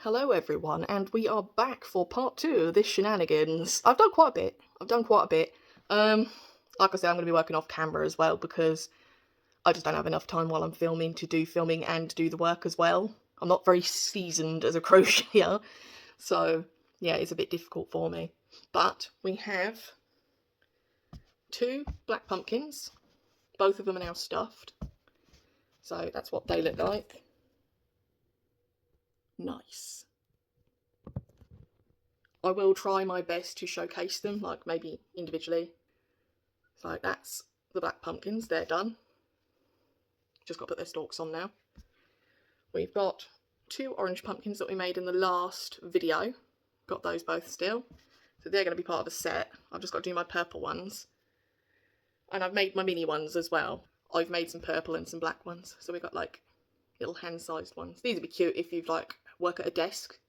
Hello everyone, and we are back for part 2 of this shenanigans. I've done quite a bit. Like I said, I'm going to be working off camera as well because I just don't have enough time while I'm filming to do filming and do the work as well. I'm not very seasoned as a crocheter, so yeah, it's a bit difficult for me. But we have 2 black pumpkins. Both of them are now stuffed. So that's what they look like. Nice. I will try my best to showcase them, like maybe individually. So that's the black pumpkins, they're done. Just got to put their stalks on now. We've got 2 orange pumpkins that we made in the last video. Got those both still. So they're going to be part of a set. I've just got to do my purple ones. And I've made my mini ones as well. I've made some purple and some black ones. So we've got like little hand-sized ones. These would be cute if you've like work at a desk.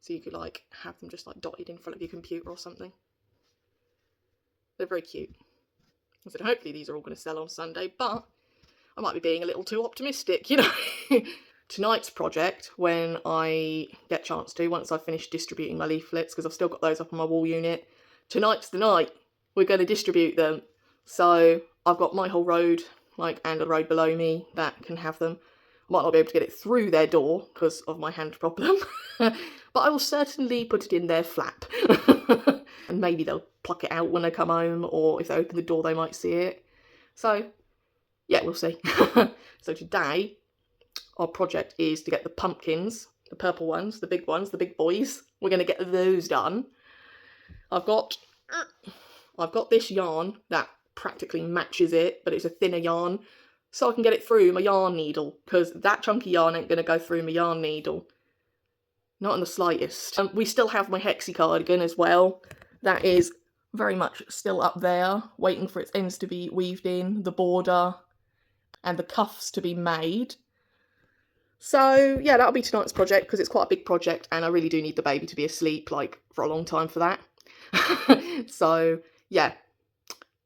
So you could like have them just like dotted in front of your computer or something. They're very cute. I said hopefully these are all going to sell on Sunday, but I might be being a little too optimistic, you know. Tonight's project, when I get a chance to, once I've finished distributing my leaflets, because I've still got those up on my wall unit, tonight's the night we're going to distribute them. So I've got my whole road, like, and a road below me that can have them. I might not be able to get it through their door because of my hand problem. But I will certainly put it in their flap. And maybe they'll pluck it out when they come home, or if they open the door they might see it. So, yeah, we'll see. So today, our project is to get the pumpkins, the purple ones, the big boys. We're going to get those done. I've got this yarn that practically matches it, but it's a thinner yarn. So I can get it through my yarn needle, because that chunky yarn ain't going to go through my yarn needle. Not in the slightest. We still have my hexie cardigan as well. That is very much still up there, waiting for its ends to be weaved in, the border, and the cuffs to be made. So, yeah, that'll be tonight's project, because it's quite a big project, and I really do need the baby to be asleep, like, for a long time for that. So, yeah.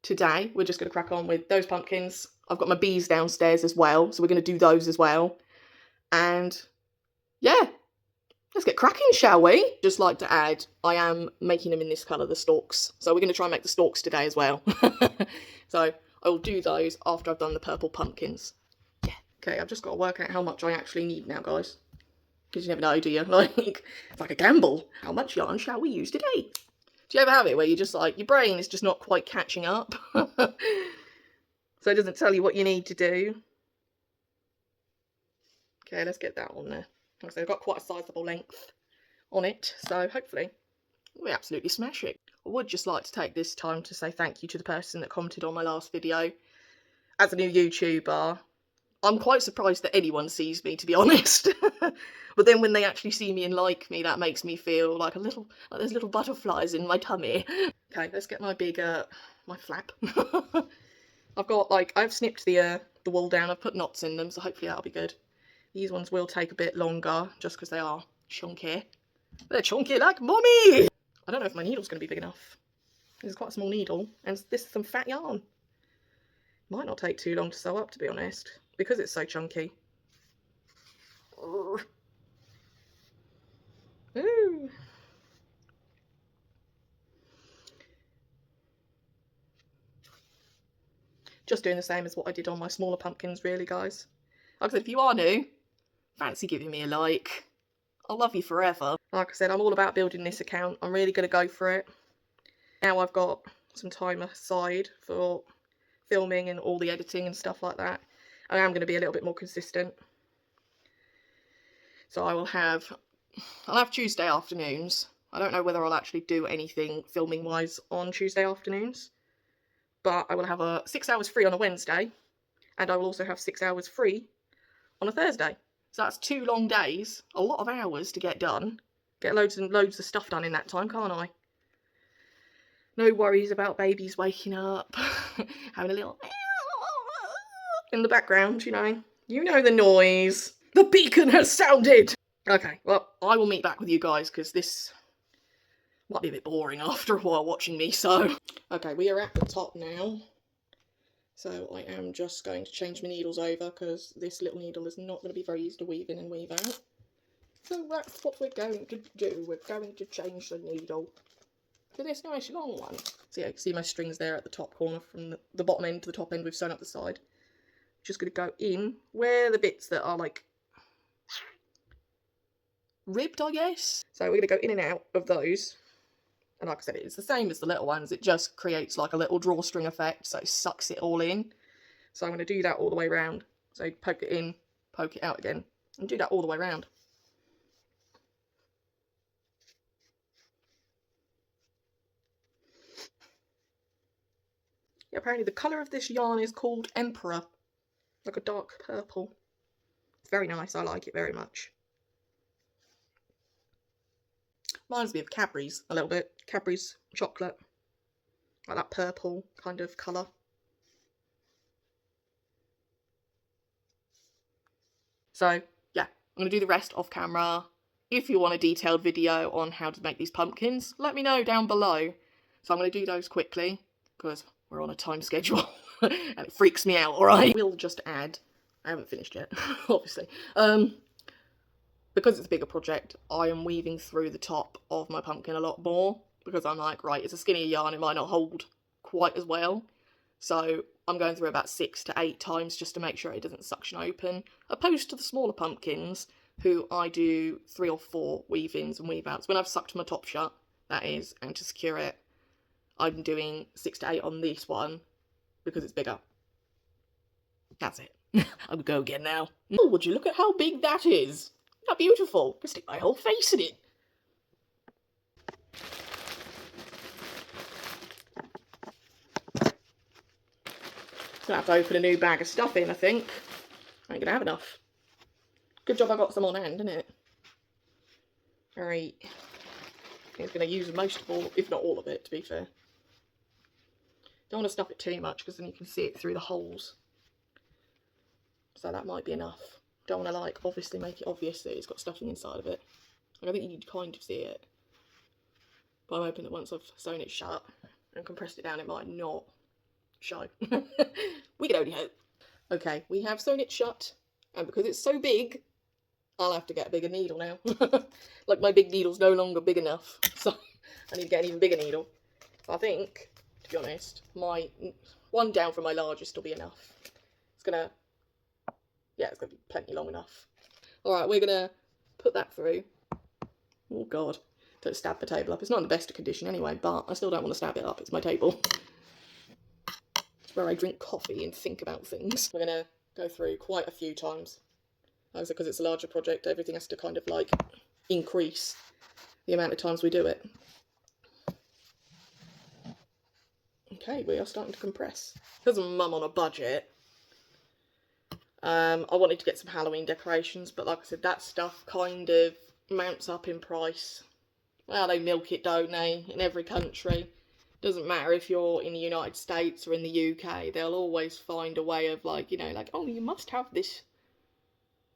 Today, we're just going to crack on with those pumpkins. I've got my bees downstairs as well, so we're going to do those as well. And, yeah. Let's get cracking, shall we? Just like to add, I am making them in this colour, the stalks. So we're going to try and make the stalks today as well. So I will do those after I've done the purple pumpkins. Yeah. Okay, I've just got to work out how much I actually need now, guys. Because you never know, do you? Like, it's like a gamble. How much yarn shall we use today? Do you ever have it where you just like, your brain is just not quite catching up? So it doesn't tell you what you need to do. Okay, let's get that on there. Like I said, I've got quite a sizable length on it, so hopefully we absolutely smash it. I would just like to take this time to say thank you to the person that commented on my last video. As a new YouTuber, I'm quite surprised that anyone sees me, to be honest. But then when they actually see me and like me, that makes me feel like like there's little butterflies in my tummy. Okay, let's get my big, my flap. I've snipped the wool down, I've put knots in them, so hopefully that'll be good. These ones will take a bit longer, just because they are chunky. They're chunky like mommy! I don't know if my needle's going to be big enough. This is quite a small needle, and this is some fat yarn. Might not take too long to sew up, to be honest, because it's so chunky. Ooh. Just doing the same as what I did on my smaller pumpkins, really, guys. Like I said, if you are new, fancy giving me a like. I'll love you forever. Like I said, I'm all about building this account. I'm really going to go for it. Now I've got some time aside for filming and all the editing and stuff like that. I am going to be a little bit more consistent. So I'll have Tuesday afternoons. I don't know whether I'll actually do anything filming wise on Tuesday afternoons. But I will have 6 hours free on a Wednesday. And I will also have 6 hours free on a Thursday. So that's 2 long days, a lot of hours to get done. Get loads and loads of stuff done in that time, can't I? No worries about babies waking up, having a little in the background, you know. You know the noise. The beacon has sounded! Okay, well, I will meet back with you guys, because this might be a bit boring after a while watching me, so... Okay, we are at the top now. So I am just going to change my needles over, because this little needle is not going to be very easy to weave in and weave out. So that's what we're going to do. We're going to change the needle to this nice long one. So yeah, you can see my strings there at the top corner from the bottom end to the top end. We've sewn up the side. Just going to go in where the bits that are like ribbed, I guess. So we're going to go in and out of those. And like I said, it's the same as the little ones. It just creates like a little drawstring effect, so it sucks it all in. So I'm going to do that all the way around. So poke it in, poke it out again, and do that all the way around. Yeah, apparently the colour of this yarn is called Emperor. Like a dark purple. It's very nice, I like it very much. Reminds me of Cadbury's a little bit. Cadbury's chocolate. Like that purple kind of colour. So, yeah, I'm going to do the rest off camera. If you want a detailed video on how to make these pumpkins, let me know down below. So I'm going to do those quickly, because we're on a time schedule, and it freaks me out, alright? We'll just add, I haven't finished yet, obviously. Because it's a bigger project, I am weaving through the top of my pumpkin a lot more, because I'm like, right, it's a skinnier yarn, it might not hold quite as well. So I'm going through about 6 to 8 times just to make sure it doesn't suction open, opposed to the smaller pumpkins, who I do 3 or 4 weave-ins and weave-outs. When I've sucked my top shut, that is, and to secure it, I'm doing 6 to 8 on this one, because it's bigger. That's it. I'll go again now. Oh, would you look at how big that is? Isn't that beautiful? I can stick my whole face in it. Gonna have to open a new bag of stuff in, I think. I ain't gonna have enough. Good job I got some on hand, isn't it? Alright. I'm gonna use most of all, if not all of it, to be fair. Don't want to stuff it too much, because then you can see it through the holes. So that might be enough. Don't want to, like, obviously make it obvious that it's got stuffing inside of it. Like, I think you can kind of see it. But I'm hoping that once I've sewn it shut and compressed it down, it might not show. We can only hope. Okay, we have sewn it shut, and because it's so big, I'll have to get a bigger needle now. Like, my big needle's no longer big enough, so I need to get an even bigger needle. I think, to be honest, my one down from my largest will be enough. It's gonna be plenty long enough. Alright, we're gonna put that through. Oh god, don't stab the table up. It's not in the best of condition anyway, but I still don't want to stab it up. It's my table. It's where I drink coffee and think about things. We're gonna go through quite a few times. Also, because it's a larger project, everything has to kind of like increase the amount of times we do it. Okay, we are starting to compress. Because I'm mum on a budget, I wanted to get some Halloween decorations, but like I said, that stuff kind of mounts up in price. Well, they milk it, don't they, in every country. Doesn't matter if you're in the United States or in the UK, they'll always find a way of, like, you know, like, oh, you must have this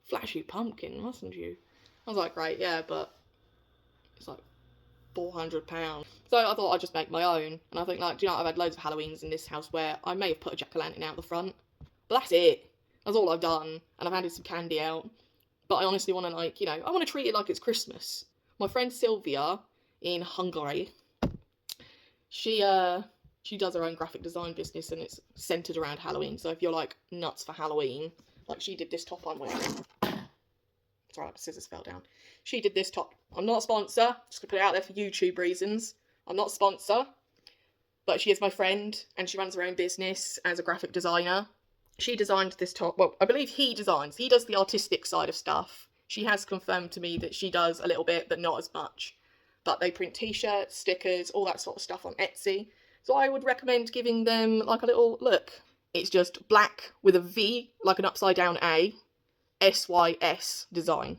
flashy pumpkin, mustn't you? I was like, great, yeah, but it's like £400. So I thought I'd just make my own. And I think, like, do you know, I've had loads of Halloweens in this house where I may have put a jack-o'-lantern out the front, but that's it. That's all I've done. And I've handed some candy out. But I honestly want to, like, you know, I want to treat it like it's Christmas. My friend Sylvia in Hungary, she does her own graphic design business, and it's centred around Halloween. So if you're, like, nuts for Halloween, like she did this top I'm wearing. Sorry, my scissors fell down. She did this top. I'm not a sponsor. Just gonna put it out there for YouTube reasons. I'm not a sponsor. But she is my friend, and she runs her own business as a graphic designer. She designed this top. Well, I believe he designs. He does the artistic side of stuff. She has confirmed to me that she does a little bit, but not as much. But they print t-shirts, stickers, all that sort of stuff on Etsy. So I would recommend giving them, like, a little look. It's just black with a V, like an upside down A, SYS design.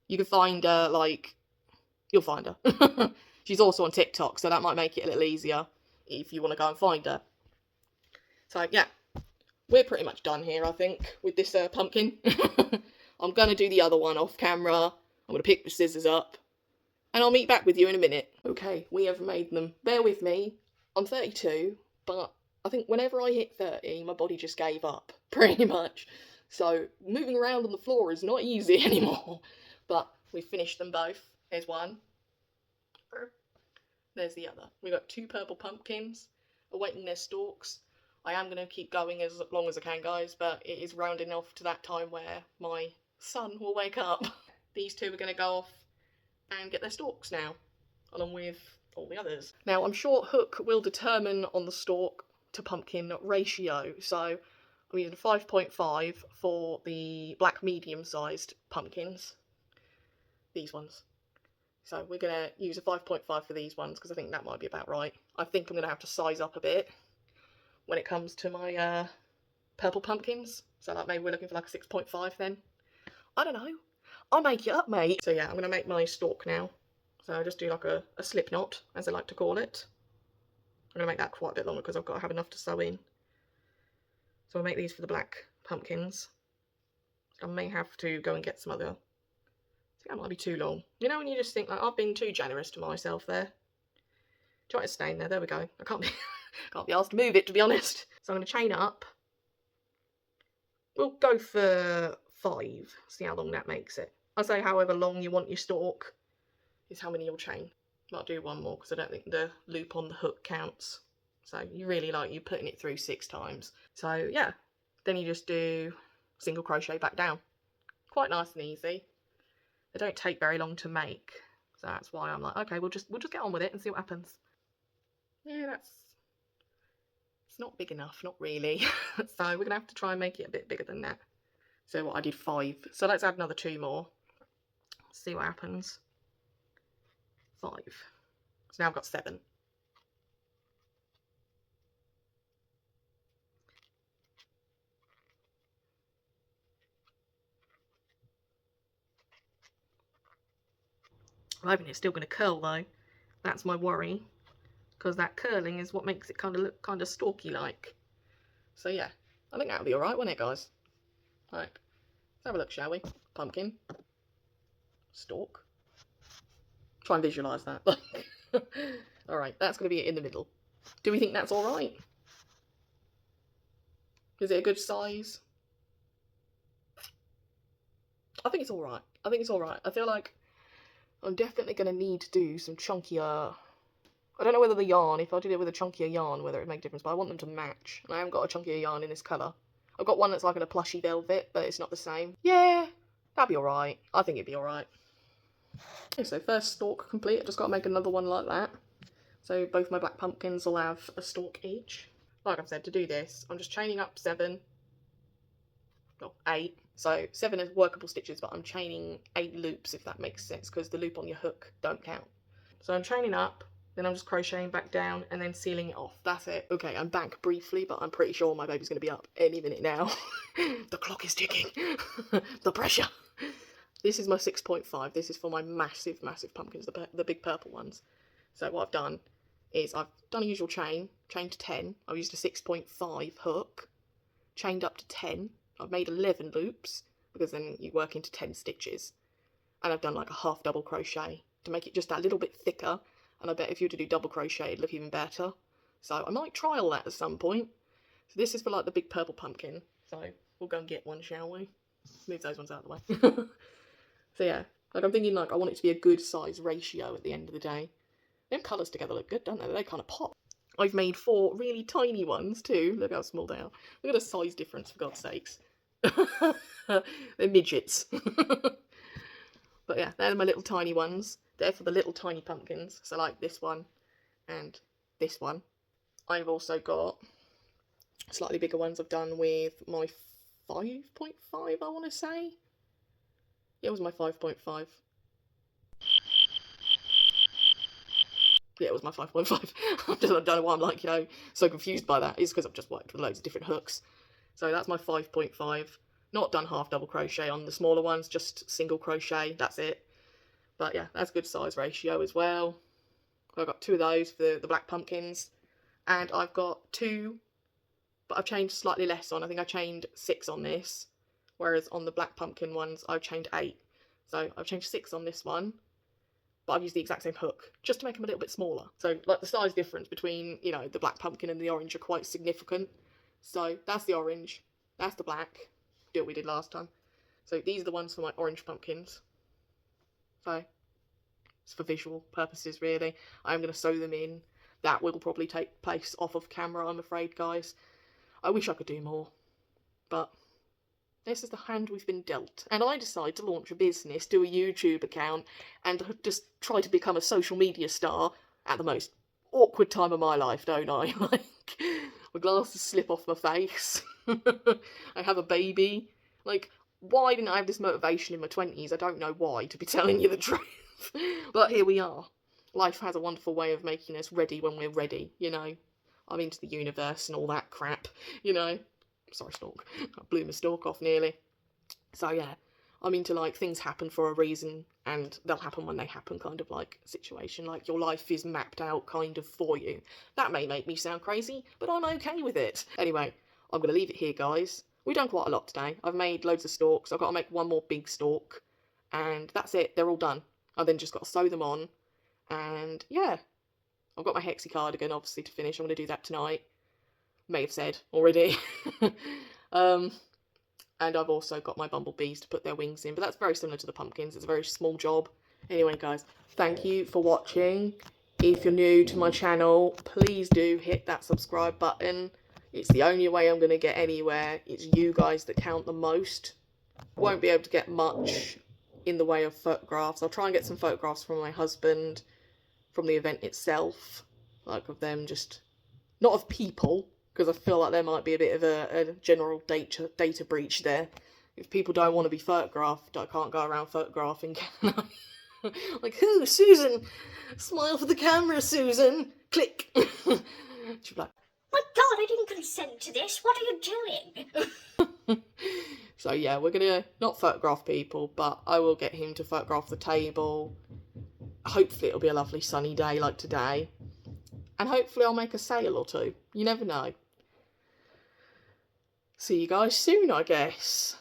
You can find her, like, you'll find her. She's also on TikTok, so that might make it a little easier if you want to go and find her. So, yeah. We're pretty much done here, I think, with this pumpkin. I'm going to do the other one off camera. I'm going to pick the scissors up. And I'll meet back with you in a minute. Okay, we have made them. Bear with me. I'm 32, but I think whenever I hit 30, my body just gave up, pretty much. So moving around on the floor is not easy anymore. But We've finished them both. There's one. There's the other. We've got 2 purple pumpkins awaiting their stalks. I am going to keep going as long as I can, guys, but it is rounding off to that time where my son will wake up. These 2 are going to go off and get their stalks now, along with all the others. Now, I'm sure hook will determine on the stalk to pumpkin ratio, so I'm using 5.5 for the black medium-sized pumpkins. These ones. So we're going to use a 5.5 for these ones, because I think that might be about right. I think I'm going to have to size up a bit when it comes to my purple pumpkins. So like maybe we're looking for like a 6.5 then. I don't know. I'll make it up, mate. So yeah, I'm going to make my stalk now. So I'll just do like a slip knot, as I like to call it. I'm going to make that quite a bit longer because I've got to have enough to sew in. So I'll make these for the black pumpkins. I may have to go and get some other... I think that might be too long. You know when you just think, like, I've been too generous to myself there. Do you want it to stay in there? There we go. I can't be asked to move it, to be honest. So I'm going to chain up. We'll go for 5. See how long that makes it. I'll say however long you want your stalk is how many you'll chain. Might do one more because I don't think the loop on the hook counts. So you really like you putting it through 6 times. So yeah, then you just do single crochet back down. Quite nice and easy. They don't take very long to make, so that's why I'm like, okay, we'll just get on with it and see what happens. Yeah, it's not big enough, not really. So we're gonna have to try and make it a bit bigger than that. So what, I did 5, so let's add another 2 more. See what happens. 5. So now I've got 7. I'm hoping it's still going to curl though. That's my worry, because that curling is what makes it kind of look kind of stalky like. So yeah, I think that'll be alright, won't it, guys? Right, let's have a look, shall we? Pumpkin. Stalk. Try and visualise that. Alright, that's going to be it in the middle. Do we think that's alright? Is it a good size? I think it's alright. I think it's alright. I feel like I'm definitely going to need to do some chunkier... I don't know whether the yarn, if I did it with a chunkier yarn, whether it would make a difference, but I want them to match. And I haven't got a chunkier yarn in this colour. I've got one that's like in a plushy velvet, but it's not the same. Yeah, that'd be alright. I think it'd be alright. Okay, so first stalk complete. I've just got to make another one like that. So both my black pumpkins will have a stalk each. Like I've said, to do this, I'm just chaining up 7. Well, 8. So 7 is workable stitches, but I'm chaining 8 loops, if that makes sense, because the loop on your hook don't count. So I'm chaining up, then I'm just crocheting back down and then sealing it off. That's it. Okay, I'm back briefly, but I'm pretty sure my baby's going to be up any minute now. The clock is ticking. The pressure. This is my 6.5. This is for my massive, massive pumpkins, the big purple ones. So what I've done is I've done a usual chain to 10. I've used a 6.5 hook, chained up to 10. I've made 11 loops, because then you work into 10 stitches. And I've done like a half double crochet to make it just that little bit thicker. And I bet if you were to do double crochet, it'd look even better. So I might trial that at some point. So this is for like the big purple pumpkin. So we'll go and get one, shall we? Move those ones out of the way. So yeah, like I'm thinking like I want it to be a good size ratio at the end of the day. Them colours together look good, don't they? They kind of pop. I've made 4 really tiny ones too. Look how small they are. Look at the size difference, for God's sakes. They're midgets. But yeah, they're my little tiny ones. They're for the little tiny pumpkins. So like this one and this one. I've also got slightly bigger ones I've done with my 5.5, I want to say. Yeah, it was my 5.5. Yeah, it was my 5.5. I don't know why I'm like, you know, so confused by that. It's because I've just worked with loads of different hooks. So that's my 5.5. Not done half double crochet on the smaller ones, just single crochet, that's it. But yeah, that's a good size ratio as well. I've got 2 of those for the black pumpkins. And I've got 2, but I've chained slightly less on. I think I chained 6 on this. Whereas on the black pumpkin ones, I've chained 8. So I've chained 6 on this one. But I've used the exact same hook, just to make them a little bit smaller. So, like, the size difference between, you know, the black pumpkin and the orange are quite significant. So, that's the orange, that's the black, do what we did last time. So, these are the ones for my orange pumpkins. So it's for visual purposes, really. I'm going to sew them in. That will probably take place off of camera, I'm afraid, guys. I wish I could do more, but this is the hand we've been dealt. And I decide to launch a business, do a YouTube account, and just try to become a social media star at the most awkward time of my life, don't I? Like, my glasses slip off my face. I have a baby. Like, why didn't I have this motivation in my 20s? I don't know why, to be telling you the truth. But here we are. Life has a wonderful way of making us ready when we're ready, you know. I'm into the universe and all that crap, you know. Sorry, stalk. I blew my stalk off nearly. So yeah, I'm into like things happen for a reason and they'll happen when they happen kind of like situation. Like your life is mapped out kind of for you. That may make me sound crazy, but I'm okay with it. Anyway, I'm going to leave it here, guys. We've done quite a lot today. I've made loads of stalks. I've got to make one more big stalk. And that's it. They're all done. I've then just got to sew them on. And yeah, I've got my hexie cardigan obviously to finish. I'm going to do that tonight. May have said already. And I've also got my bumblebees to put their wings in, but that's very similar to the pumpkins. It's a very small job. Anyway, guys, thank you for watching. If you're new to my channel, please do hit that subscribe button. It's the only way I'm going to get anywhere. It's you guys that count the most. Won't be able to get much in the way of photographs. I'll try and get some photographs from my husband from the event itself, like of them just, not of people, because I feel like there might be a bit of a general data breach there. If people don't want to be photographed, I can't go around photographing, can I? Like, who? Susan! Smile for the camera, Susan! Click! She'd be like, my God, I didn't consent to this. What are you doing? So yeah, we're going to not photograph people, but I will get him to photograph the table. Hopefully it'll be a lovely sunny day like today. And hopefully I'll make a sale or two. You never know. See you guys soon, I guess.